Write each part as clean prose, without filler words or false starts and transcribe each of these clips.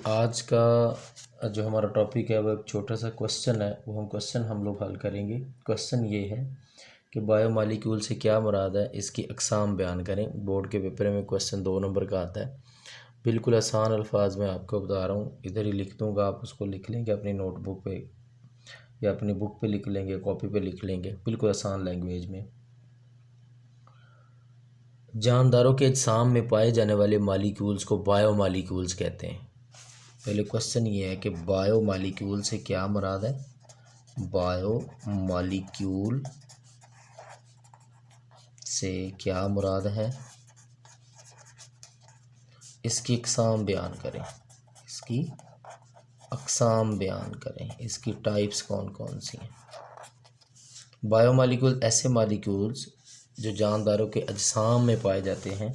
आज का जो हमारा टॉपिक है वो एक छोटा सा क्वेश्चन है। वो क्वेश्चन हम लोग हल करेंगे। क्वेश्चन ये है कि बायोमॉलिक्यूल से क्या मुराद है, इसकी अक़साम बयान करें। बोर्ड के पेपर में क्वेश्चन 2 नंबर का आता है। बिल्कुल आसान अल्फाज में आपको बता रहा हूँ, इधर ही लिख दूँगा, आप उसको लिख लेंगे अपनी नोटबुक पे या अपनी बुक पे लिख लेंगे, कॉपी पे लिख लेंगे, बिल्कुल आसान लैंग्वेज में। जानदारों के अजसाम में पाए जाने वाले मालिक्यूल्स को बायोमॉलिक्यूल्स कहते हैं। पहले क्वेश्चन ये है कि बायोमॉलिक्यूल से क्या मुराद है। बायोमॉलिक्यूल से क्या मुराद है, इसकी अक़साम बयान करें। इसकी अक़साम बयान करें, इसकी टाइप्स कौन कौन सी हैं। बायोमॉलिक्यूल ऐसे मॉलिक्यूल्स जो जानदारों के अजसाम में पाए जाते हैं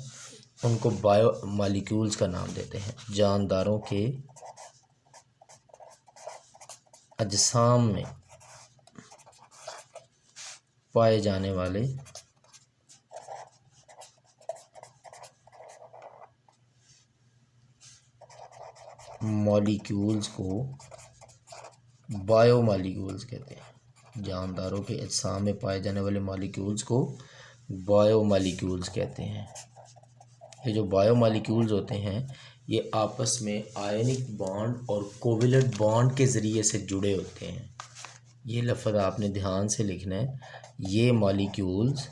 उनको बायोमॉलिक्यूल्स का नाम देते हैं। जानदारों के अजसाम में पाए जाने वाले मॉलिक्यूल्स को बायोमॉलिक्यूल्स कहते हैं। जानदारों के अजसाम में पाए जाने वाले मॉलिक्यूल्स को बायोमॉलिक्यूल्स कहते हैं। ये जो बायोमॉलिक्यूल्स होते हैं ये आपस में आयनिक बॉन्ड और कोवेलेंट बॉन्ड के ज़रिए से जुड़े होते हैं। ये लफ्ज़ आपने ध्यान से लिखना है। ये मॉलिक्यूल्स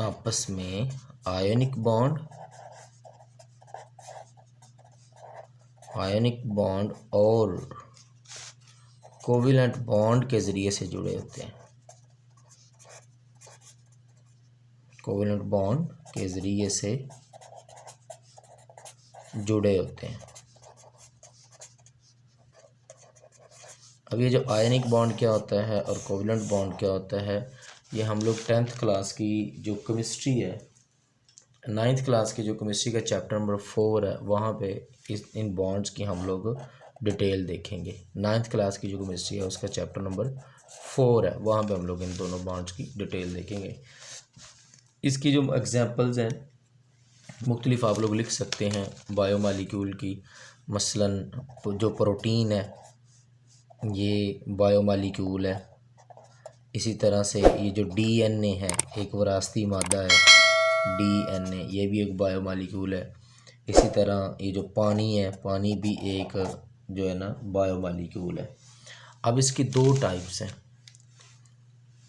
आपस में आयनिक बॉन्ड और कोवेलेंट बॉन्ड के ज़रिए से जुड़े होते हैं। कोवेलेंट बॉन्ड के ज़रिए से जुड़े होते हैं। अब ये जो आयनिक बॉन्ड क्या होता है और कोवेलेंट बॉन्ड क्या होता है, ये हम लोग 10th क्लास की जो केमिस्ट्री है, 9th क्लास की जो केमिस्ट्री का चैप्टर नंबर 4 है, वहाँ पे इन बॉन्ड्स की हम लोग डिटेल देखेंगे। 9th क्लास की जो केमिस्ट्री है उसका चैप्टर नंबर 4 है, वहाँ पे हम लोग इन दोनों बॉन्ड्स की डिटेल देखेंगे। इसकी जो एग्जांपल्स हैं मुख्तलिफ आप लोग लिख सकते हैं बायोमॉलिक्यूल की। मसलन जो प्रोटीन है ये बायोमॉलिक्यूल है। इसी तरह से ये जो डीएनए है, एक विरासती मादा है डीएनए, ये भी एक बायोमॉलिक्यूल है। इसी तरह ये जो पानी है, पानी भी एक जो है ना बायोमॉलिक्यूल है। अब इसकी 2 टाइप्स हैं।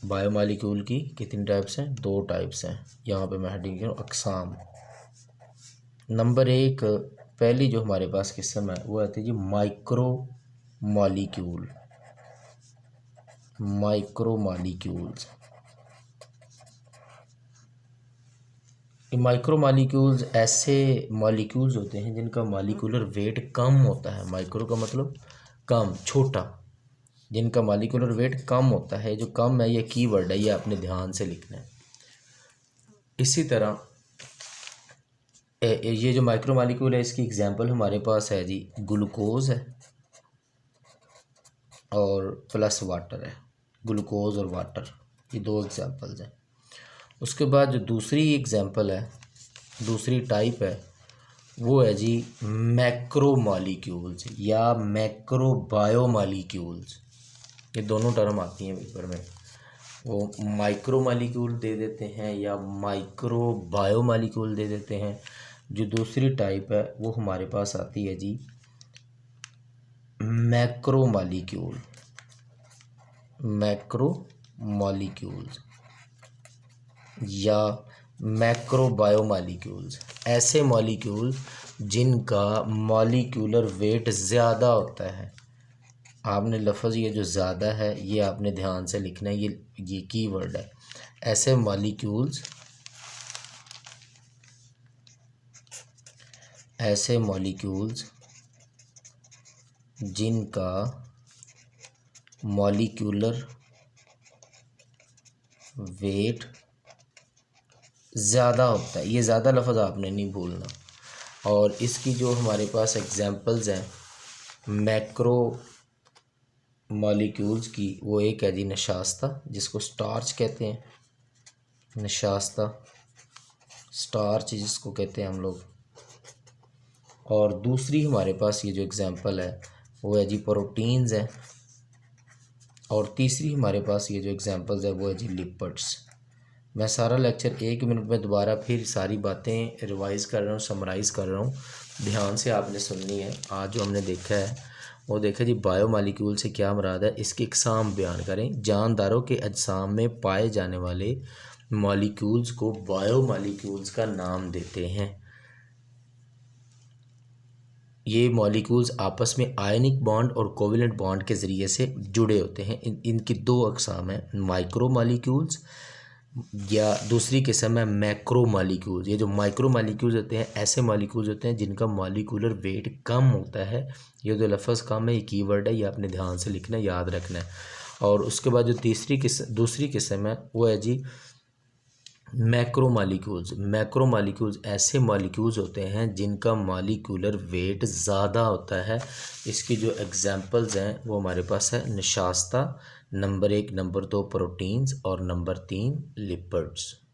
बायोमॉलिक्यूल की कितनी टाइप्स हैं? 2 टाइप्स हैं। यहाँ पे मैं हेडिंग करूँ अक़साम। नंबर 1, पहली जो हमारे पास किस्म है वो आती है जी माइक्रोमॉलिक्यूल्स। माइक्रोमॉलिक्यूल्स ऐसे मॉलिक्यूल्स होते हैं जिनका मॉलिक्यूलर वेट कम होता है। माइक्रो का मतलब कम, छोटा, जिनका मॉलिक्यूलर वेट कम होता है। जो कम है ये कीवर्ड है, ये आपने ध्यान से लिखना है। इसी तरह ये जो माइक्रोमॉलिक्यूल है इसकी एग्जांपल हमारे पास है जी ग्लूकोज है और प्लस वाटर है। ग्लूकोज और वाटर, ये 2 एग्जांपल्स हैं। उसके बाद जो दूसरी एग्जांपल है, दूसरी टाइप है, वो है जी मैक्रोमॉलिक्यूल्स या मैक्रोबायोमॉलिक्यूल्स। ये दोनों टर्म आती हैं पेपर में। वो माइक्रोमॉलिक्यूल दे देते हैं या माइक्रोबायोमॉलिक्यूल दे देते हैं। जो दूसरी टाइप है वो हमारे पास आती है जी मैक्रोमॉलिक्यूल्स या मैक्रोबायोमॉलिक्यूल्स। ऐसे मॉलिक्यूल जिनका मॉलिक्यूलर वेट ज़्यादा होता है। आपने लफ्ज़ ये जो ज़्यादा है ये आपने ध्यान से लिखना है, ये कीवर्ड है। ऐसे मॉलिक्यूल्स जिनका मॉलिक्यूलर वेट ज़्यादा होता है। ये ज़्यादा लफ्ज़ आपने नहीं भूलना। और इसकी जो हमारे पास एग्जांपल्स हैं मैक्रो मॉलिक्यूल्स की, वो एक है जी नशास्ता, जिसको स्टार्च कहते हैं। नशास्ता स्टार्च जिसको कहते हैं हम लोग। और दूसरी हमारे पास ये जो एग्जांपल है वो है जी प्रोटीन्स है। और तीसरी हमारे पास ये जो एग्जांपल्स है वो है जी लिपिड्स। मैं सारा लेक्चर 1 मिनट में दोबारा फिर सारी बातें रिवाइज़ कर रहा हूँ, समराइज़ कर रहा हूँ, ध्यान से आपने सुननी है। आज जो हमने देखा है वो देखा जी बायोमॉलिक्यूल से क्या मुराद है, इसकी इकसाम बयान करें। जानदारों के अजसाम में पाए जाने वाले मॉलिक्यूल्स को बायोमॉलिक्यूल्स का नाम देते हैं। ये मॉलिक्यूल्स आपस में आयनिक बॉन्ड और कोवेलेंट बॉन्ड के ज़रिए से जुड़े होते हैं। इनकी दो अकसाम हैं, माइक्रो मॉलिक्यूल्स या दूसरी किस्म है मैक्रो मॉलिक्यूल्स। ये जो माइक्रो मॉलिक्यूल्स होते हैं ऐसे मॉलिक्यूल्स होते हैं जिनका मॉलिक्यूलर वेट कम होता है। ये जो लफ्ज़ कम है ये कीवर्ड है, ये आपने ध्यान से लिखना है, याद रखना है। और उसके बाद जो दूसरी किस्म है वो है जी मैक्रो मॉलिक्यूल्स। मैक्रो मॉलिक्यूल्स ऐसे मॉलिक्यूल्स होते हैं जिनका मॉलिक्यूलर वेट ज़्यादा होता है। इसकी जो एग्जांपल्स हैं वो हमारे पास है नशास्ता, नंबर 1, नंबर 2 प्रोटीन्स और नंबर 3 लिपिड्स।